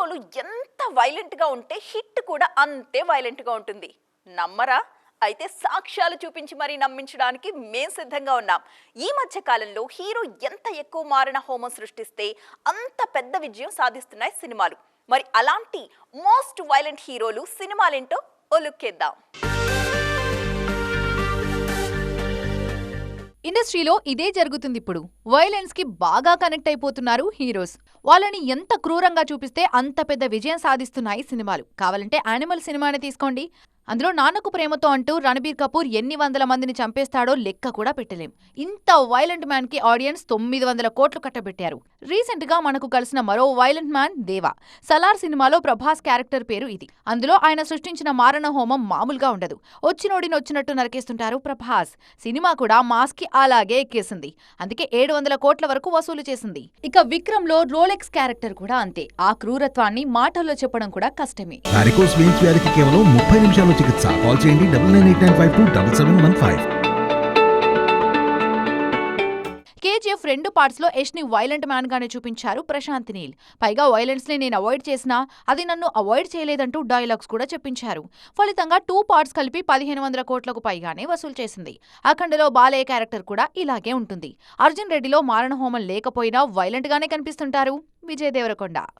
హీరోలు ఎంత వైలెంట్గా ఉంటే హిట్ కూడా అంతే వైలెంట్గా ఉంటుంది. నమ్మరా? అయితే సాక్ష్యాలు చూపించి మరీ నమ్మించడానికి మేం సిద్ధంగా ఉన్నాం. ఈ మధ్య కాలంలో హీరో ఎంత ఎక్కువ మారణ హోమం సృష్టిస్తే అంత పెద్ద విజయం సాధిస్తున్నాయి సినిమాలు. మరి అలాంటి మోస్ట్ వైలెంట్ హీరోలు సినిమాలేంటో ఓ లుక్కేద్దాం. ఇండస్ట్రీలో ఇదే జరుగుతుంది. ఇప్పుడు వైలెన్స్ కి బాగా కనెక్ట్ అయిపోతున్నారు హీరోస్. వాళ్ళని ఎంత క్రూరంగా చూపిస్తే అంత పెద్ద విజయం సాధిస్తున్నాయి సినిమాలు. కావాలంటే యానిమల్ సినిమాని తీసుకోండి. అందులో నాన్నకు ప్రేమతో అంటూ రణబీర్ కపూర్ ఎన్ని వందల మందిని చంపేస్తాడో లెక్క కూడా పెట్టలేం. ఇంత వైలెంట్ మ్యాన్ కి ఆడియన్స్ 900 కోట్లు కట్టబెట్టారు. రీసెంట్ గా మనకు కలిసిన మరో వైలెంట్ మ్యాన్ దేవా. సలార్ సినిమాలో ప్రభాస్ క్యారెక్టర్ పేరు ఇది. అందులో ఆయన సృష్టించిన మారణ హోమం మామూలుగా ఉండదు. వచ్చినట్టు నరికేస్తుంటారు ప్రభాస్. సినిమా కూడా మాస్ కి అలాగే ఎక్కేసింది. అందుకే 700 కోట్ల వరకు వసూలు చేసింది. ఇక విక్రమ్ లో రోలెక్స్ క్యారెక్టర్ కూడా అంతే. ఆ క్రూరత్వాన్ని మాటల్లో చెప్పడం కూడా కష్టమే. వారికోస్ వెయిన్స్ వ్యాధికి కేవలం 30 నిమిషాల్లో చికిత్స. కాల్ చేయండి 9989527715. కేజీఎఫ్ 2 పార్ట్స్ లో యష్ ని వైలెంట్ మ్యాన్ గానే చూపించారు ప్రశాంత్ నీల్. పైగా వైలెన్స్ ని నేను అవాయిడ్ చేసినా అది నన్ను అవాయిడ్ చేయలేదంటూ డైలాగ్స్ కూడా చెప్పించారు. ఫలితంగా 2 పార్ట్స్ కలిపి 1500 కోట్లకు పైగానే వసూలు చేసింది. అఖండలో బాలయ్య క్యారెక్టర్ కూడా ఇలాగే ఉంటుంది. అర్జున్ రెడ్డిలో మారణ హోమం లేకపోయినా వైలెంట్ గానే కనిపిస్తుంటారు విజయ్ దేవరకొండ.